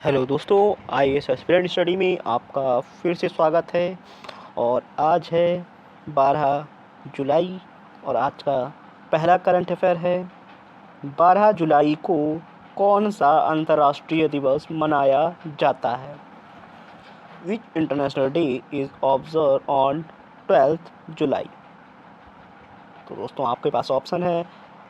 Hello दोस्तों, IAS aspirant study में आपका फिर से स्वागत है। और आज है 12 जुलाई और आज का पहला करंट अफेयर है। 12 जुलाई को कौन सा अंतर्राष्ट्रीय दिवस मनाया जाता है? विच international day is observe on 12th जुलाई? तो दोस्तों आपके पास ऑप्शन है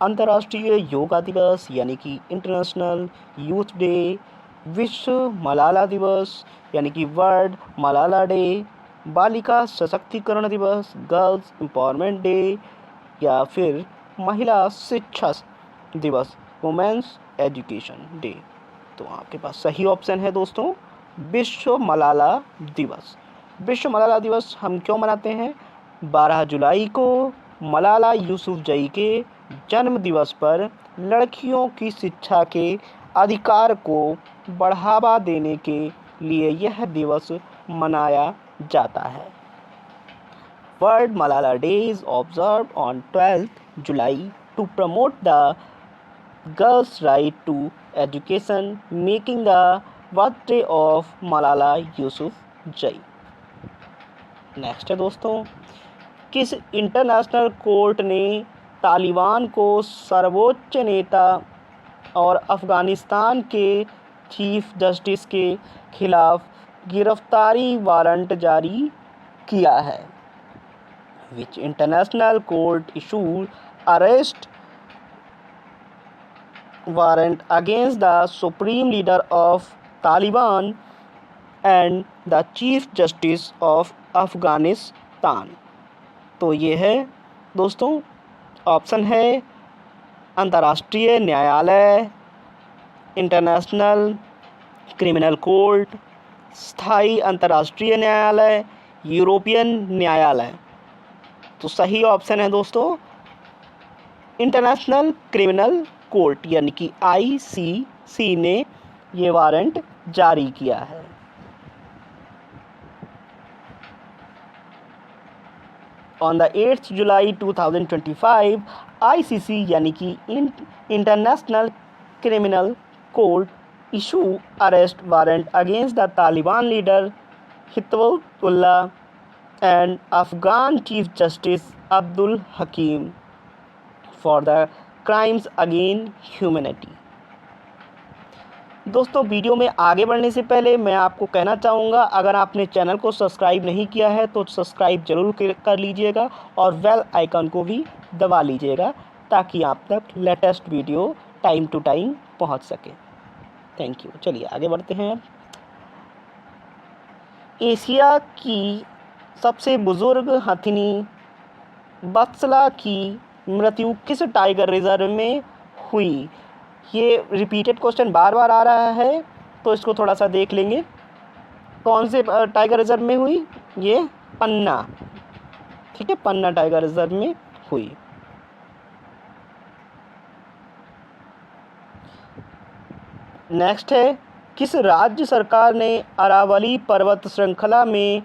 अंतर्राष्ट्रीय योगा दिवस यानी कि इंटरनेशनल यूथ डे, विश्व मलाला दिवस यानी कि वर्ल्ड मलाला डे, बालिका सशक्तिकरण दिवस गर्ल्स एम्पावरमेंट डे, या फिर महिला शिक्षा दिवस वुमेन्स एजुकेशन डे। तो आपके पास सही ऑप्शन है दोस्तों, विश्व मलाला दिवस। विश्व मलाला दिवस हम क्यों मनाते हैं? 12 जुलाई को मलाला यूसुफजई के जन्म दिवस पर लड़कियों की शिक्षा के अधिकार को बढ़ावा देने के लिए यह दिवस मनाया जाता है। World Malala day is observe on 12th July to promote the girls' right to education, making the birthday of Malala Yousafzai। Next है दोस्तों, किस इंटरनेशनल कोर्ट ने तालिबान को सर्वोच्च नेता और अफ़गानिस्तान के चीफ जस्टिस के खिलाफ गिरफ्तारी वारंट जारी किया है? विच international court issued arrest warrant against the supreme leader of Taliban and the chief justice of Afghanistan? तो ये है दोस्तों, ऑप्शन है अंतर्राष्ट्रीय न्यायालय, इंटरनेशनल क्रिमिनल कोर्ट, स्थायी अंतर्राष्ट्रीय न्यायालय, यूरोपियन न्यायालय। तो सही ऑप्शन है दोस्तों इंटरनेशनल क्रिमिनल कोर्ट यानी कि आईसीसी ने ये वारंट जारी किया है। On the 8th July 2025 ICC यानी कि international criminal court issue arrest warrant against the Taliban leader Hizbullah and Afghan chief justice Abdul Hakim for the crimes again humanity. दोस्तों वीडियो में आगे बढ़ने से पहले मैं आपको कहना चाहूँगा, अगर आपने चैनल को सब्सक्राइब नहीं किया है तो सब्सक्राइब जरूर कर लीजिएगा और बेल आइकन को भी दबा लीजिएगा ताकि आप तक latest video time to time पहुँच सके। Thank you. चलिए आगे बढ़ते हैं। एशिया की सबसे बुज़ुर्ग हथिनी बत्सला की मृत्यु किस टाइगर रिजर्व में हुई? ये रिपीटेड क्वेश्चन बार बार आ रहा है तो इसको थोड़ा सा देख लेंगे। कौन से टाइगर रिजर्व में हुई? ये पन्ना, ठीक है, पन्ना टाइगर रिजर्व में हुई। नेक्स्ट है, किस राज्य सरकार ने अरावली पर्वत श्रृंखला में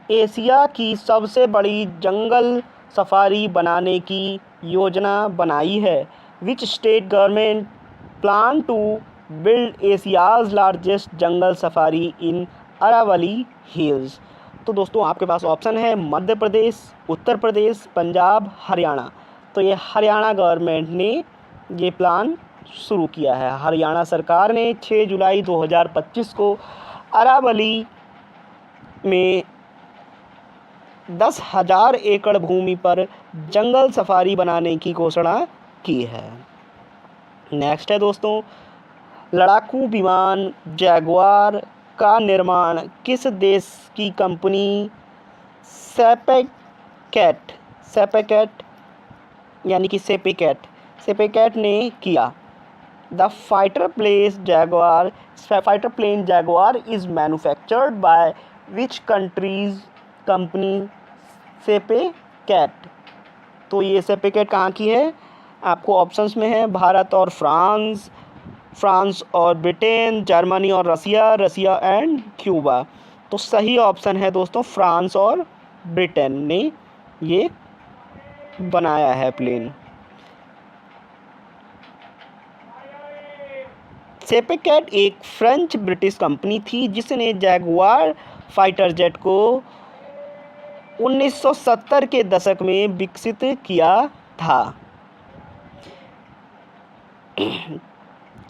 एशिया की सबसे बड़ी जंगल सफारी बनाने की योजना बनाई है? Which state government plan to build Asia's largest jungle safari in Aravalli hills? तो दोस्तों आपके पास ऑप्शन है मध्य प्रदेश, उत्तर प्रदेश, पंजाब, हरियाणा। तो ये हरियाणा गवर्नमेंट ने ये प्लान शुरू किया है। हरियाणा सरकार ने 6 जुलाई 2025 को अरावली में 10,000 एकड़ भूमि पर जंगल सफारी बनाने की घोषणा की है। नेक्स्ट है दोस्तों, लड़ाकू विमान जैगुआर का निर्माण किस देश की कंपनी सेपेकेट यानी कि सेपेकेट ने किया? The fighter plane Jaguar is manufactured by which countries company SEPECAT? तो ये सेपेकेट कहाँ की है? आपको ऑप्शंस में है भारत और फ्रांस और ब्रिटेन, जर्मनी और रसिया एंड क्यूबा। तो सही ऑप्शन है दोस्तों फ्रांस और ब्रिटेन ने ये बनाया है प्लेन। सेपेकेट एक फ्रेंच ब्रिटिश कंपनी थी जिसने जैगुआर फाइटर जेट को 1970 के दशक में विकसित किया था।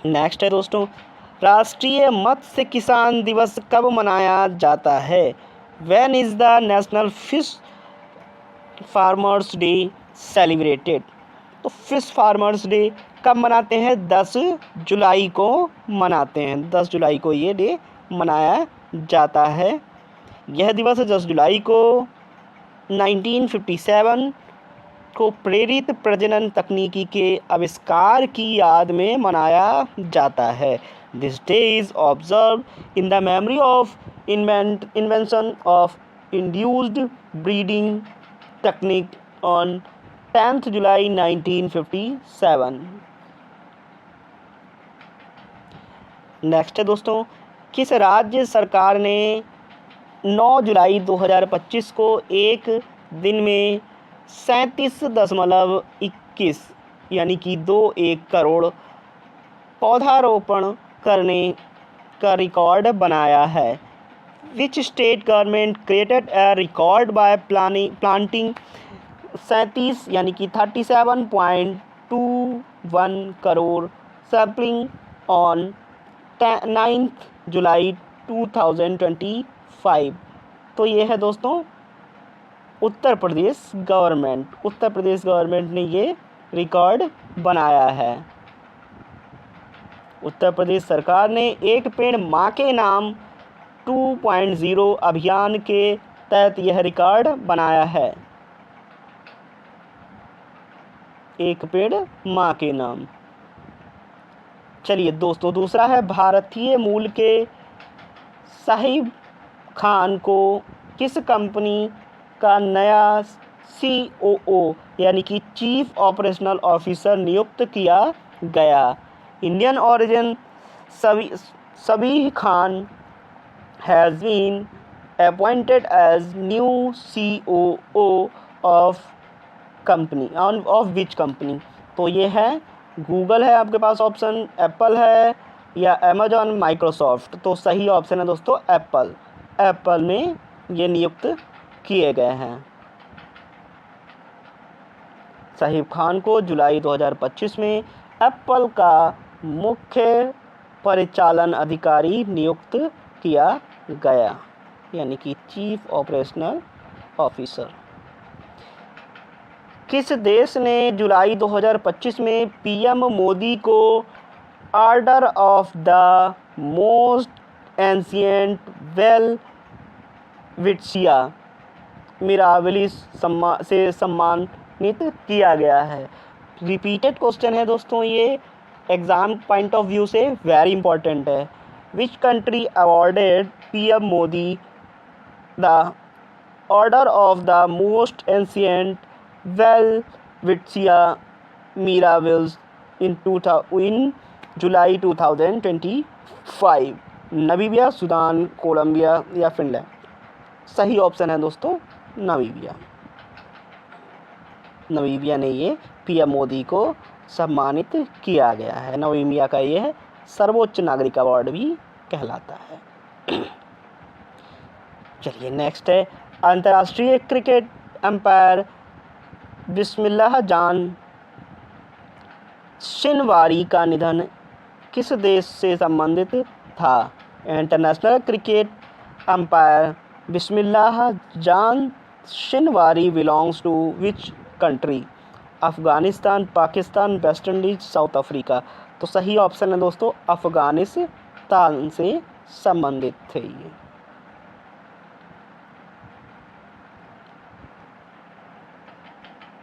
नेक्स्ट है दोस्तों, राष्ट्रीय मत्स्य किसान दिवस कब मनाया जाता है? When is the national fish farmers day celebrated? तो फिश फार्मर्स डे कब मनाते हैं? 10 जुलाई को मनाते हैं। 10 जुलाई को ये डे मनाया जाता है। यह दिवस 10 जुलाई को 1957 को प्रेरित प्रजनन तकनीकी के आविष्कार की याद में मनाया जाता है। This day is observe in the memory of invention of induced breeding technique on 10 July 1957। Next है दोस्तों, किस राज्य सरकार ने 9 जुलाई 2025 को एक दिन में 37.21 यानी कि 21 करोड़ पौधारोपण करने का रिकॉर्ड बनाया है? Which state government created a record by planting 37 यानी कि 37.21 करोड़ सैपलिंग ऑन 9 जुलाई 2025? तो ये है दोस्तों उत्तर प्रदेश गवर्नमेंट ने ये रिकॉर्ड बनाया है। उत्तर प्रदेश सरकार ने एक पेड़ माँ के नाम 2.0 अभियान के तहत यह रिकॉर्ड बनाया है। एक पेड़ माँ के नाम। चलिए दोस्तों, दूसरा है भारतीय मूल के साहिब खान को किस कंपनी का नया COO यानी कि चीफ ऑपरेशनल ऑफिसर नियुक्त किया गया? Indian origin Sabih Khan has been appointed as new COO of company of which company? तो ये है गूगल है आपके पास ऑप्शन, एप्पल है या अमेजॉन माइक्रोसॉफ्ट? तो सही ऑप्शन है दोस्तों एप्पल में ये नियुक्त किए गए हैं। साहिब खान को जुलाई 2025 में एप्पल का मुख्य परिचालन अधिकारी नियुक्त किया गया यानी कि चीफ ऑपरेशनल ऑफिसर। किस देश ने जुलाई 2025 में PM मोदी को order of the most ancient Welwitschia mirabilis से सम्मानित किया गया है? रिपीटेड क्वेश्चन है दोस्तों, ये एग्ज़ाम पॉइंट ऑफ व्यू से वेरी इंपॉर्टेंट है। Which country awarded PM Modi the order of the most ancient Welwitschia mirabilis in July 2025? Namibia, Sudan, Colombia या फिनलैंड? सही ऑप्शन है दोस्तों नामीबिया ने ये PM मोदी को सम्मानित किया गया है। नामीबिया का ये सर्वोच्च नागरिक अवार्ड भी कहलाता है। चलिए नेक्स्ट है, अंतर्राष्ट्रीय क्रिकेट अंपायर बिस्मिल्लाह जान शिनवारी का निधन किस देश से संबंधित था? International cricket umpire Bismillah Jan Shinwari belongs to which country? Afghanistan, Pakistan, West Indies, South Africa? तो सही ऑप्शन है दोस्तों अफ़गानिस्तान से संबंधित थे ये।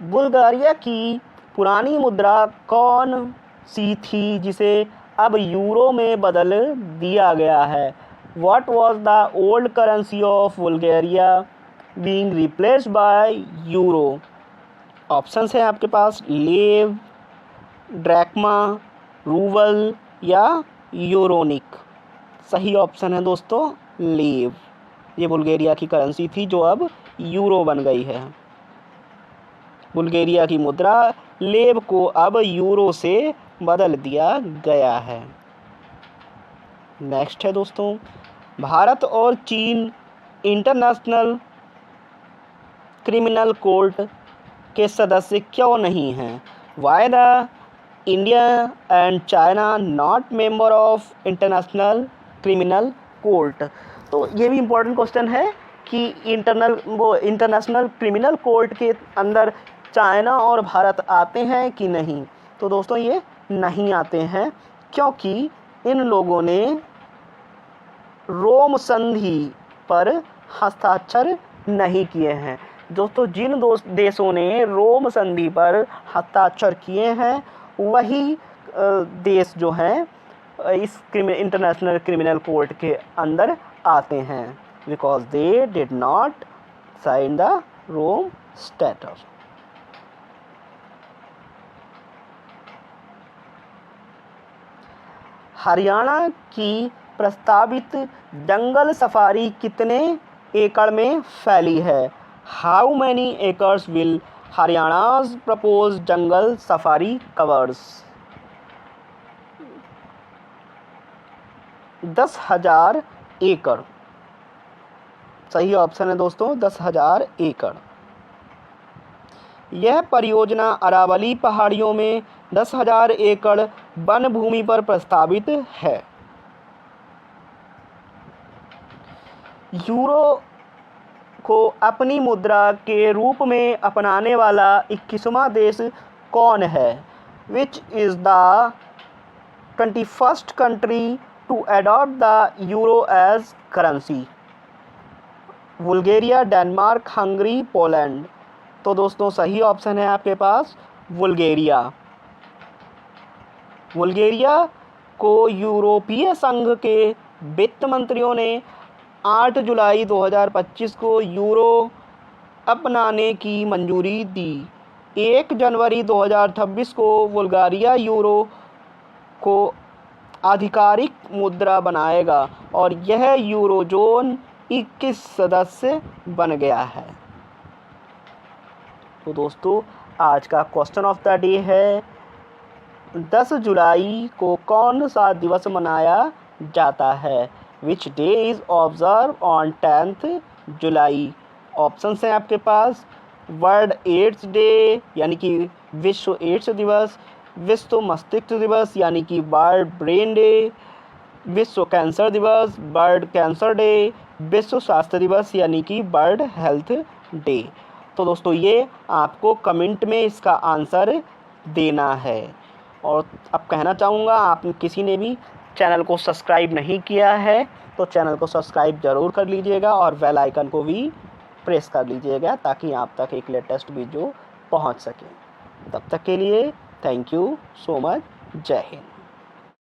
बुल्गारिया की पुरानी मुद्रा कौन सी थी जिसे अब यूरो में बदल दिया गया है? What was the old currency of Bulgaria being replaced by euro? Options हैं आपके पास, लेव, ड्रैक्मा, रूबल या यूरोनिक? सही ऑप्शन है दोस्तों लेव। ये बुल्गारिया की करेंसी थी जो अब यूरो बन गई है। बुल्गारिया की मुद्रा लेव को अब यूरो से बदल दिया गया है। नेक्स्ट है दोस्तों, भारत और चीन इंटरनेशनल क्रिमिनल कोर्ट के सदस्य क्यों नहीं हैं? Why the India and China not member of international criminal court? तो ये भी इम्पोर्टेंट क्वेश्चन है कि इंटरनेशनल क्रिमिनल कोर्ट के अंदर चाइना और भारत आते हैं कि नहीं? तो दोस्तों ये नहीं आते हैं, क्योंकि इन लोगों ने रोम संधि पर हस्ताक्षर नहीं किए हैं। दोस्तों जिन देशों ने रोम संधि पर हस्ताक्षर किए हैं वही देश जो हैं इस इंटरनेशनल क्रिमिनल कोर्ट के अंदर आते हैं, because they did not sign the Rome statute. Haryana की प्रस्तावित जंगल सफारी कितने एकड़ में फैली है? How many acres will Haryana's proposed jungle safari covers? 10,000 एकड़ सही ऑप्शन है दोस्तों, 10,000 एकड़। यह परियोजना अरावली पहाड़ियों में 10,000 एकड़ वन भूमि पर प्रस्तावित है। यूरो को अपनी मुद्रा के रूप में अपनाने वाला 21वां देश कौन है? Which is the 21st country to adopt the euro as currency? Bulgaria, Denmark, Hungary, Poland. तो दोस्तों सही ऑप्शन है आपके पास बुल्गारिया। बुल्गारिया को यूरोपीय संघ के वित्त मंत्रियों ने 8 जुलाई 2025 को यूरो अपनाने की मंजूरी दी। 1 जनवरी 2026 को बुल्गारिया यूरो को आधिकारिक मुद्रा बनाएगा और यह यूरोजोन 21 सदस्य बन गया है। तो दोस्तों आज का क्वेश्चन ऑफ द डे है, 10 जुलाई को कौन सा दिवस मनाया जाता है? Which day is observe on 10th July? Option हैं आपके पास, वर्ल्ड एड्स डे यानी कि विश्व एड्स दिवस, विश्व मस्तिष्क दिवस यानी कि वर्ल्ड ब्रेन डे, विश्व कैंसर दिवस वर्ल्ड कैंसर डे, विश्व स्वास्थ्य दिवस यानी कि वर्ल्ड हेल्थ डे। तो दोस्तों ये आपको कमेंट में इसका आंसर देना है। और अब कहना चाहूँगा, आप किसी ने भी चैनल को सब्सक्राइब नहीं किया है तो चैनल को सब्सक्राइब ज़रूर कर लीजिएगा और बेल आइकन को भी प्रेस कर लीजिएगा ताकि आप तक एक लेटेस्ट वीडियो पहुंच सके। तब तक के लिए थैंक यू सो मच। जय हिंद।